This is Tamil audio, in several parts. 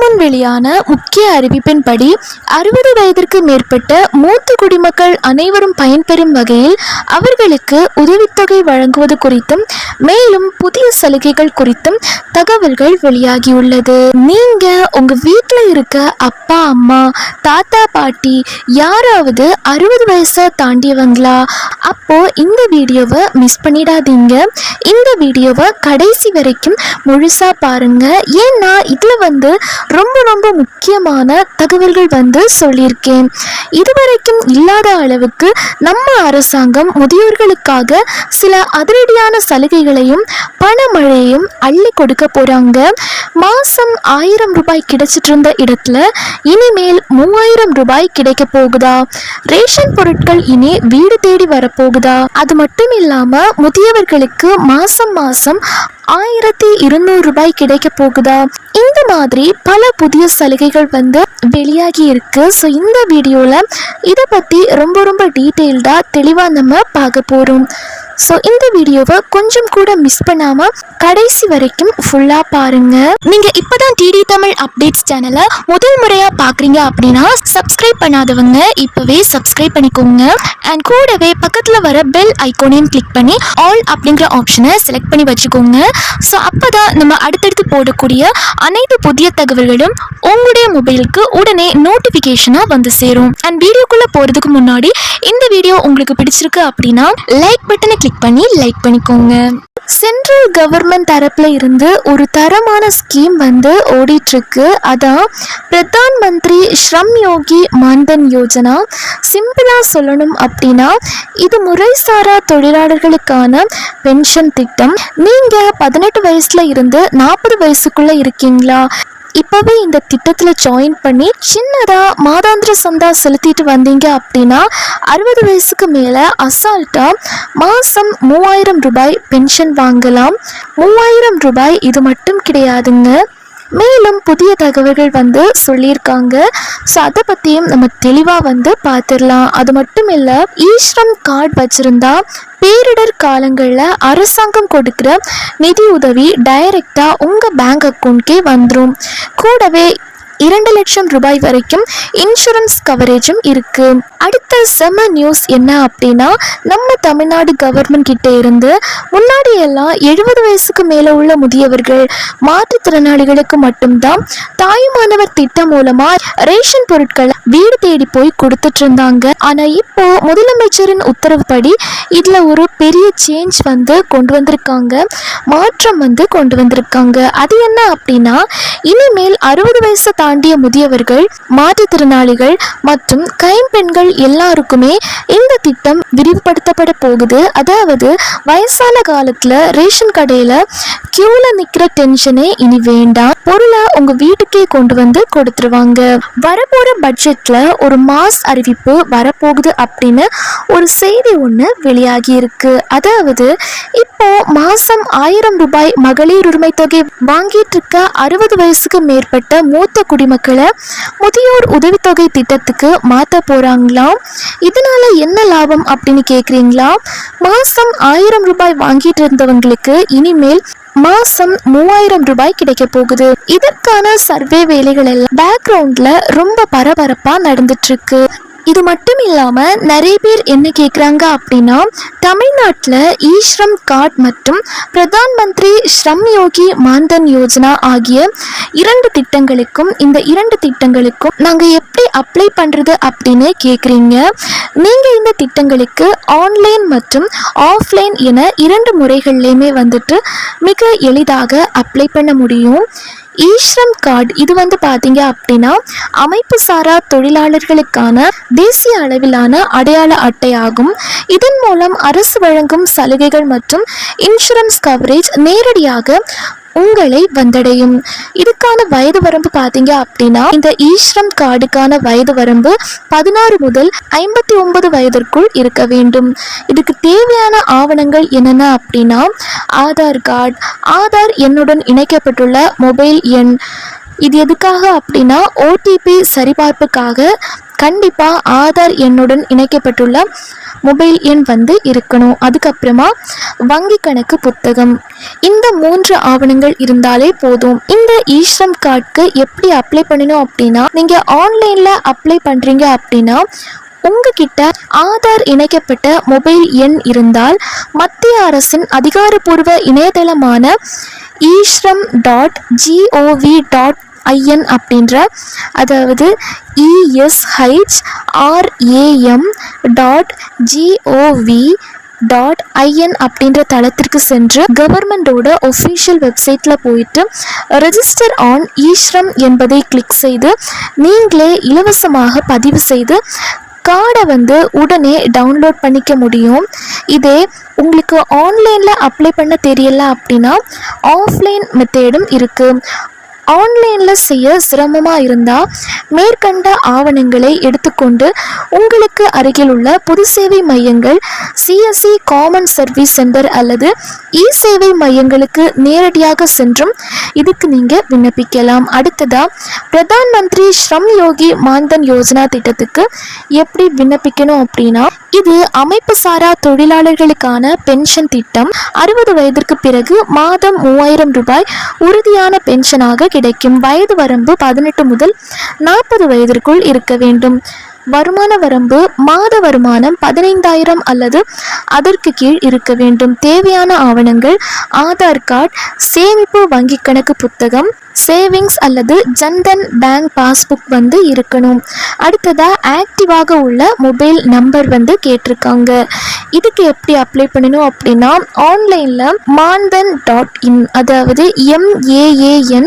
முன் வெளியான முக்கிய அறிவிப்பின்படி 60 வயதிற்கு மேற்பட்ட மூத்த குடிமக்கள் அனைவரும் பயன்பெறும் வகையில் அவர்களுக்கு உதவித்தொகை வழங்குவது குறித்தும் மேலும் புதிய சலுகைகள் குறித்தும் தகவல்கள் வெளியாகியுள்ளது. நீங்க உங்க வீட்டில் இருக்க அப்பா அம்மா தாத்தா பாட்டி யாராவது 60 வயசை தாண்டியவங்களா? அப்போ இந்த வீடியோவை மிஸ் பண்ணிடாதீங்க. இந்த வீடியோவை கடைசி வரைக்கும் முழுசா பாருங்க. ஏன்னா இதுல ரொம்ப ரொம்ப முக்கியமான தகவல்கள் சொல்லியிருக்கேன். இதுவரைக்கும் இல்லாத அளவுக்கு நம்ம அரசாங்கம் முதியோர்களுக்காக சில அதிரடியான சலுகைகளையும் பணமழையையும் அள்ளி கொடுக்க போறாங்க. மாசம் 1000 ரூபாய் கிடைச்சிட்டு இருந்த இடத்துல இனிமேல் 3000 ரூபாய் கிடைக்க போகுதா? ரேஷன் பொருட்கள் இனி வீடு தேடி வரப்போகுதா? அது மட்டும் இல்லாம முதியவர்களுக்கு மாசம் 1200 ரூபாய் கிடைக்க போகுதா? இந்த மாதிரி பல புதிய சலுகைகள் வெளியாகி இருக்கு. ஸோ இந்த வீடியோல இதை பத்தி ரொம்ப ரொம்ப டீட்டெயில்டா தெளிவா நம்ம பார்க்க போறோம். ஸோ இந்த வீடியோவை கொஞ்சம் கூட மிஸ் பண்ணாம கடைசி வரைக்கும் ஃபுல்லா பாருங்க. நீங்க இப்பதான் டிடி தமிழ் அப்டேட்ஸ் சேனலை முதல் முறையா பாக்குறீங்க அப்படின்னா சப்ஸ்கிரைப் பண்ணாதவங்க இப்பவே சப்ஸ்கிரைப் பண்ணிக்கோங்க. அண்ட் கூடவே பக்கத்துல வர பெல் ஐகானையும் கிளிக் பண்ணி ஆல் அப்படிங்கிற ஆப்ஷனை செலக்ட் பண்ணி வச்சுக்கோங்க. ஸோ அப்பதான் நம்ம அடுத்தடுத்து போடக்கூடிய அனைத்து புதிய தகவல்களும் உங்களுடைய மொபைலுக்கு உடனே நோட்டிபிகேஷனா சேரும். அண்ட் வீடியோக்குள்ள போறதுக்கு முன்னாடி இந்த வீடியோ உங்களுக்கு பிடிச்சிருக்கு அப்படின்னா லைக் பட்டனை கிளிக் பண்ணி லைக் பண்ணிக்கோங்க. சென்ட்ரல் கவர்மெண்ட் தரப்புல இருந்து ஒரு தரமான ஸ்கீம் ஓடிட்டு இருக்கு. அதான் பிரதான் மந்திரி ஸ்ரம் யோகி மான்தன் யோஜனா. சிம்பிளா சொல்லணும் அப்படின்னா இது முறைசாரா தொழிலாளர்களுக்கான பென்ஷன் திட்டம். நீங்க 18 வயசுல இருந்து 40 வயசுக்குள்ள இருக்கீங்களா? இப்பவே இந்த திட்டத்துல ஜாயின் பண்ணி சின்னதா மாதாந்திர சந்தா செலுத்திட்டு வந்தீங்க அப்படின்னா 60 வயசுக்கு மேல அசால்ட்டா மாசம் 3000 ரூபாய் பென்ஷன் வாங்கலாம். 3000 ரூபாய் இது மட்டும் கிடையாதுங்க, மேலும் புதிய தகவல்கள் சொல்லியிருக்காங்க. ஸோ அதை பற்றியும் நம்ம தெளிவாக பார்த்துடலாம். அது மட்டும் இல்லை, ஈஸ்ரம் கார்டு வச்சுருந்தா பேரிடர் காலங்களில் அரசாங்கம் கொடுக்குற நிதி உதவி டைரெக்டாக உங்கள் பேங்க் அக்கௌண்ட்கே வந்துடும். கூடவே 2 லட்சம் ரூபாய் வரைக்கும் இன்சூரன்ஸ் கவரேஜும் இருக்கு. அடுத்த செம நியூஸ் என்ன அப்படின்னா, நம்ம தமிழ்நாடு கவர்மெண்ட் கிட்ட இருந்து முன்னாடி எல்லாம் 70 வயசுக்கு மேல உள்ள முதியவர்கள் மாற்றுத்திறனாளிகளுக்கு மட்டும்தான் தாயுமானவர் திட்டம் மூலமா ரேஷன் பொருட்களை வீடு தேடி போய் கொடுத்துட்டு இருந்தாங்க. ஆனா இப்போ முதலமைச்சரின் உத்தரவுப்படி இதுல ஒரு பெரிய சேஞ்ச் கொண்டு வந்திருக்காங்க, மாற்றம் கொண்டு வந்திருக்காங்க. அது என்ன அப்படின்னா, இனிமேல் 60 வயசு தாண்டிய முதியவர்கள் மாற்றுத்திறனாளிகள் மற்றும் கைம்பெண்கள் எல்லாருக்குமே இந்த திட்டம் விரிவுபடுத்தப்பட போகுது. அதாவது வயசான காலத்துல ரேஷன் கடையில கியூல நிக்கிற டென்ஷனே இனி வேண்டாம், பொருளை உங்க வீட்டுக்கே கொண்டு கொடுத்துருவாங்க. வரப்போற பட்ஜெட்ல ஒரு மாஸ் அறிவிப்பு வரப்போகுது அப்படின்னு ஒரு செய்தி ஒண்ணு வெளியாகி இருக்கு. அதாவது இப்போ மாசம் 1000 ரூபாய் மகளிர் உரிமை தொகை வாங்கிட்டு இருக்க 60 வயசுக்கு மேற்பட்ட மூத்த குடிமக்களை முதியோர் உதவித்தொகை திட்டத்துக்கு மாற்ற போறாங்களாம். இதனால என்ன லாபம் அப்படின்னு கேக்குறீங்களா? மாசம் 1000 ரூபாய் வாங்கிட்டு இருந்தவங்களுக்கு இனிமேல் மாசம் 3000 ரூபாய் கிடைக்க போகுது. இதற்கான சர்வே வேலைகள் எல்லாம் பேக்ரவுண்ட்ல ரொம்ப பரபரப்பா நடந்துட்டு இருக்கு. இது மட்டும் இல்லாம நிறைய பேர் என்ன கேக்குறாங்க அப்படின்னா, தமிழ்நாட்டில் ஈஸ்ரம் கார்டு மற்றும் பிரதான் மந்திரி ஸ்ரம் யோகி மான்தன் யோஜனா ஆகிய 2 திட்டங்களுக்கும் இந்த 2 திட்டங்களுக்கும் நாங்க எப்படி அப்ளை பண்றது அப்படின்னு கேக்குறீங்க. நீங்க இந்த திட்டங்களுக்கு ஆன்லைன் மற்றும் ஆஃப்லைன் என 2 முறைகள்லையுமே மிக எளிதாக அப்ளை பண்ண முடியும். ஈஸ்ரம் கார்டு இது பார்த்தீங்க அப்படின்னா அமைப்பு சாரா தொழிலாளர்களுக்கான தேசிய அளவிலான அடையாள அட்டை ஆகும். இதன் மூலம் அரசு வழங்கும் சலுகைகள் மற்றும் இன்சூரன்ஸ் கவரேஜ் நேரடியாக உங்களை வந்தடையும். இதுக்கான வயது வரம்பு பார்த்தீங்க அப்படின்னா இந்த ஈஸ்ரம் கார்டுக்கான வயது வரம்பு 16 முதல் 59 வயதிற்குள் இருக்க வேண்டும். இதுக்கு தேவையான ஆவணங்கள் என்னென்ன அப்படின்னா, ஆதார் கார்டு, ஆதார் எண்ணுடன் இணைக்கப்பட்டுள்ள மொபைல் எண். இது எதுக்காக அப்படின்னா ஓடிபி சரிபார்ப்புக்காக கண்டிப்பாக ஆதார் எண்ணுடன் இணைக்கப்பட்டுள்ள மொபைல் எண் இருக்கணும். அதுக்கப்புறமா வங்கி கணக்கு புத்தகம். இந்த 3 ஆவணங்கள் இருந்தாலே போதும். இந்த ஈஸ்ரம் கார்டுக்கு எப்படி அப்ளை பண்ணணும் அப்படின்னா, நீங்கள் ஆன்லைனில் அப்ளை பண்ணுறீங்க அப்படின்னா உங்ககிட்ட ஆதார் இணைக்கப்பட்ட மொபைல் எண் இருந்தால் மத்திய அரசின் அதிகாரப்பூர்வ இணையதளமான eShram.gov.in அப்படின்ற, அதாவது ESHRAM.gov.in அப்படின்ற தளத்திற்கு சென்று கவர்மெண்டோட ஒஃபிஷியல் வெப்சைட்டில் போயிட்டு ரெஜிஸ்டர் ஆன் ஈஸ்ரம் என்பதை கிளிக் செய்து நீங்களே இலவசமாக பதிவு செய்து கார்டை உடனே டவுன்லோட் பண்ணிக்க முடியும். இதே உங்களுக்கு ஆன்லைனில் அப்ளை பண்ண தெரியல அப்படின்னா ஆஃப்லைன் மெத்தேடும் இருக்குது. ஆன்லைனில் செய்ய சிரமமாக இருந்தால் மேற்கண்ட ஆவணங்களை எடுத்துக்கொண்டு உங்களுக்கு அருகில் உள்ள பொது சேவை மையங்கள், சிஎஸ்சி காமன் சர்வீஸ் சென்டர் அல்லது சேவை மையங்களுக்கு நேரடியாக சென்றும் இதுக்கு நீங்கள் விண்ணப்பிக்கலாம். அடுத்ததாக பிரதான் மந்திரி ஸ்ரம் யோகி மான்தன் யோஜனா திட்டத்துக்கு எப்படி விண்ணப்பிக்கணும் அப்படின்னா, இது அமைப்பு சாரா தொழிலாளர்களுக்கான பென்ஷன் திட்டம். 60 வயதிற்கு பிறகு மாதம் 3000 ரூபாய் உறுதியான பென்ஷனாக கிடைக்கும். வயது வரம்பு 18 முதல் 40 வயதிற்குள் இருக்க வேண்டும். வருமான வரம்பு மாத வருமானம் 15,000 அல்லது அதற்கு கீழ் இருக்க வேண்டும். தேவையான ஆவணங்கள் ஆதார் கார்டு, சேமிப்பு வங்கி கணக்கு புத்தகம், சேவிங்ஸ் அல்லது ஜன்தன் பேங்க் பாஸ்புக் இருக்கணும். அடுத்ததாக ஆக்டிவாக உள்ள மொபைல் நம்பர் கேட்டிருக்காங்க. இதுக்கு எப்படி அப்ளை பண்ணணும் அப்படின்னா, ஆன்லைனில் mandan.in, அதாவது MAANDHAN.in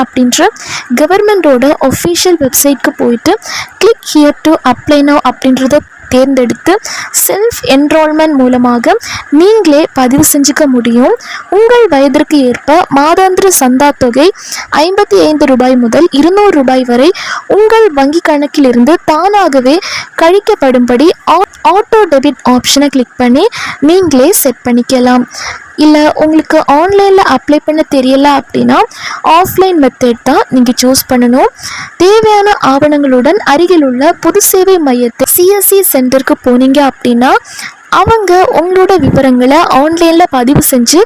அப்படின்ற கவர்மெண்டோட ஒஃபிஷியல் வெப்சைட்க்கு போயிட்டு click here to apply now அப்படின்றத தேர்ந்தெடுத்து செல்ஃப் என்ரோல்மெண்ட் மூலமாக நீங்களே பதிவு செஞ்சுக்க முடியும். உங்கள் வயதிற்கு ஏற்ப மாதாந்திர சந்தா தொகை 55 ரூபாய் முதல் 200 ரூபாய் வரை உங்கள் வங்கி கணக்கிலிருந்து தானாகவே கழிக்கப்படும்படி ஆட்டோ டெபிட் ஆப்ஷனை கிளிக் பண்ணி நீங்களே செட் பண்ணிக்கலாம். இல்லை உங்களுக்கு ஆன்லைனில் அப்ளை பண்ண தெரியல அப்படின்னா ஆஃப்லைன் மெத்தட் தான் நீங்கள் சூஸ் பண்ணணும். தேவையான ஆவணங்களுடன் அருகில் உள்ள பொது சேவை மையத்தை சிஎஸ்சி சென்டருக்கு போனீங்க அப்படின்னா அவங்க உங்களோட விவரங்களை ஆன்லைனில் பதிவு செஞ்சு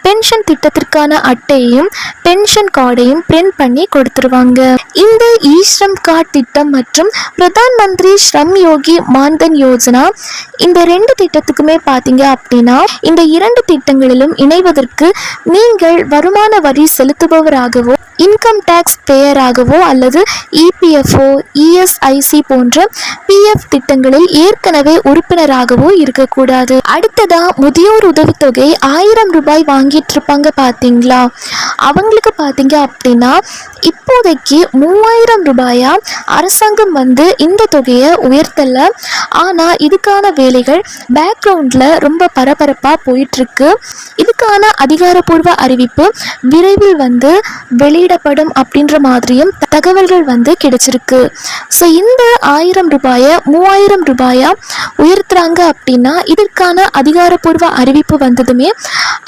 பென்ஷன் திட்டத்திற்கான அட்டையையும் பென்ஷன் கார்டையும் பிரிண்ட் பண்ணி கொடுத்துருவாங்க. இந்த ஈஸ்ரம் கார்டு திட்டம் மற்றும் பிரதான் மந்திரி ஸ்ரம் யோகி மான்தன் யோஜனா, இந்த 2 திட்டத்துக்குமே பார்த்தீங்க அப்படின்னா இந்த 2 திட்டங்களிலும் இணைவதற்கு நீங்கள் வருமான வரி செலுத்துபவராகவோ, இன்கம் டேக்ஸ் பேயராகவோ அல்லது இபிஎஃப்ஓ, இஎஸ்ஐசி போன்ற பிஎஃப் திட்டங்களில் ஏற்கனவே உறுப்பினராகவோ இருக்கக்கூடாது. அடுத்ததா முதியோர் உதவித்தொகை 1000 ரூபாய் வாங்கிட்டு இருப்பாங்க பார்த்தீங்களா, அவங்களுக்கு பார்த்தீங்க அப்படின்னா இப்போதைக்கு 3000 ரூபாயா அரசாங்கம் இந்த தொகையை உயர்த்தல. ஆனால் இதுக்கான வேலைகள் பேக்ரவுண்டில் ரொம்ப பரபரப்பாக போயிட்டுருக்கு. இதுக்கான அதிகாரப்பூர்வ அறிவிப்பு விரைவில் வெளியிடப்படும் அப்படின்ற மாதிரியும் தகவல்கள் கிடைச்சிருக்கு. ஸோ இந்த 1000 ரூபாயை 3000 ரூபாயா உயர்த்துறாங்க அப்படின்னா இதற்கான அதிகாரப்பூர்வ அறிவிப்பு வந்ததுமே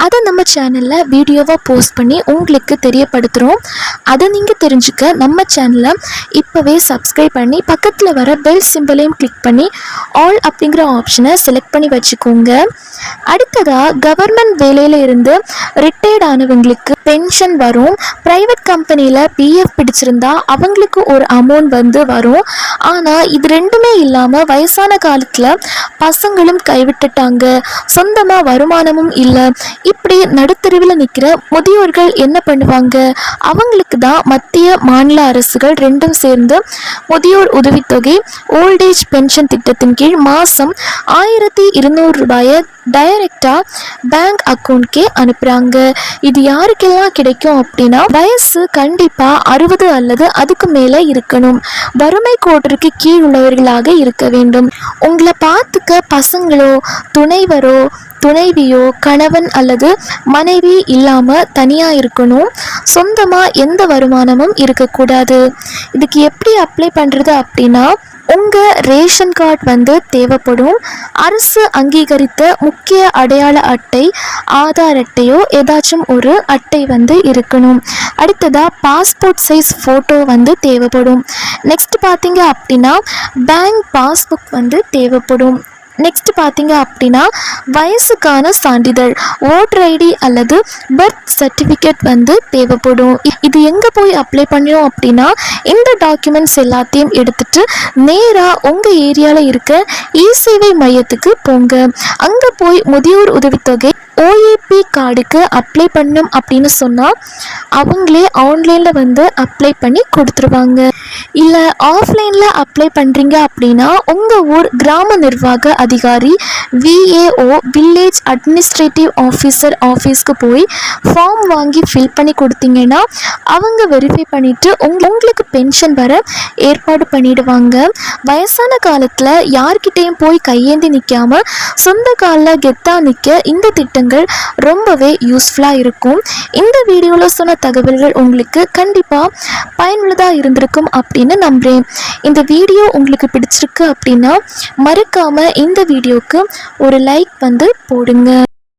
அதை நம்ம சேனலில் வீடியோவாக போஸ்ட் பண்ணி உங்களுக்கு தெரியப்படுத்துகிறோம். அதை நீங்கள் தெரிஞ்சுக்க நம்ம சேனலை இப்போவே சப்ஸ்கிரைப் பண்ணி பக்கத்தில் வர பெல் சிம்பிளையும் கிளிக் பண்ணி ஆல் அப்படிங்கிற ஆப்ஷனை செலக்ட் பண்ணி வச்சுக்கோங்க. அடுத்ததாக கவர்மெண்ட் வேலையில் இருந்து ரிட்டையர்ட் ஆனவங்களுக்கு பென்ஷன் வரும். ப்ரைவேட் கம்பெனியில் பிஎஃப் பிடிச்சிருந்தா அவங்களுக்கு ஒரு அமௌண்ட் வரும். ஆனால் இது ரெண்டுமே இல்லாமல் வயசான காலத்தில் பசங்களும் கைவிட்டுட்டாங்க, சொந்தமாக வருமானமும் இல்லை, இப்படி நடுத்தெருவில் நிற்கிற முதியோர்கள் என்ன பண்ணுவாங்க? அவங்களுக்கு தான் மத்திய மாநில அரசுகள் ரெண்டும் சேர்ந்து முதியோர் உதவித்தொகை ஓல்டேஜ் பென்ஷன் திட்டத்தின் கீழ் மாதம் 1200 ரூபாயை டைரக்டாக பேங்க் அக்கௌண்ட்கே அனுப்புகிறாங்க. இது யாருக்கெல்லாம் கிடைக்கும் அப்படின்னா, வயசு கண்டிப்பாக 60 அல்லது அதுக்கு மேலே இருக்கணும், வறுமை கோட்டிற்கு கீழ் உள்ளவர்களாக இருக்க வேண்டும், உங்களை பார்த்துக்க பசங்களோ துணைவரோ துணைவியோ கணவன் அல்லது மனைவி இல்லாமல் தனியாக இருக்கணும், சொந்தமாக எந்த வருமானமும் இருக்கக்கூடாது. இதுக்கு எப்படி அப்ளை பண்ணுறது அப்படின்னா, உங்கள் ரேஷன் கார்டு வந்து தேவைப்படும். அரசு அங்கீகரித்த முக்கிய அடையாள அட்டை, ஆதார் அட்டையோ ஏதாச்சும் ஒரு அட்டை வந்து இருக்கணும். அடுத்ததாக பாஸ்போர்ட் சைஸ் ஃபோட்டோ வந்து தேவைப்படும். நெக்ஸ்ட் பார்த்தீங்க அப்படின்னா பேங்க் பாஸ்புக் வந்து தேவைப்படும். நெக்ஸ்ட் பார்த்தீங்க அப்படின்னா வயசுக்கான சான்றிதழ், ஓட்டர் ஐடி அல்லது பர்த் சர்டிஃபிகேட் வந்து தேவைப்படும். இது எங்கே போய் அப்ளை பண்ணணும் அப்படின்னா இந்த டாக்குமெண்ட்ஸ் எல்லாத்தையும் எடுத்துட்டு நேராக உங்கள் ஏரியாவில் இருக்க இ-சேவை மையத்துக்கு போங்க. அங்கே போய் முதியோர் உதவித்தொகை ஓஏபி கார்டுக்கு அப்ளை பண்ணணும் அப்படின்னு சொன்னால் அவங்களே ஆன்லைனில் வந்து அப்ளை பண்ணி கொடுத்துருவாங்க. இல்லை ஆஃப்லைனில் அப்ளை பண்ணுறீங்க அப்படின்னா உங்கள் ஊர் கிராம நிர்வாக அதிகாரி விஏஓ வில்லேஜ் அட்மினிஸ்ட்ரேட்டிவ் ஆஃபீஸர் ஆஃபீஸ்க்கு போய் ஃபார்ம் வாங்கி ஃபில் பண்ணி கொடுத்தீங்கன்னா அவங்க வெரிஃபை பண்ணிவிட்டு உங்களுக்கு பென்ஷன் வர ஏற்பாடு பண்ணிடுவாங்க. வயசான காலத்தில் யார்கிட்டையும் போய் கையேந்தி நிற்காம சொந்த காலில் கெத்தாக நிற்க இந்த திட்டங்கள் ரொம்பவே யூஸ்ஃபுல்லாக இருக்கும். இந்த வீடியோவில் சொன்ன தகவல்கள் உங்களுக்கு கண்டிப்பாக பயனுள்ளதாக இருந்திருக்கும் அப்படின்னு நம்புகிறேன். இந்த வீடியோ உங்களுக்கு பிடிச்சிருக்கு அப்படின்னா மறக்காமல் இந்த வீடியோக்கு ஒரு லைக் வந்து போடுங்க.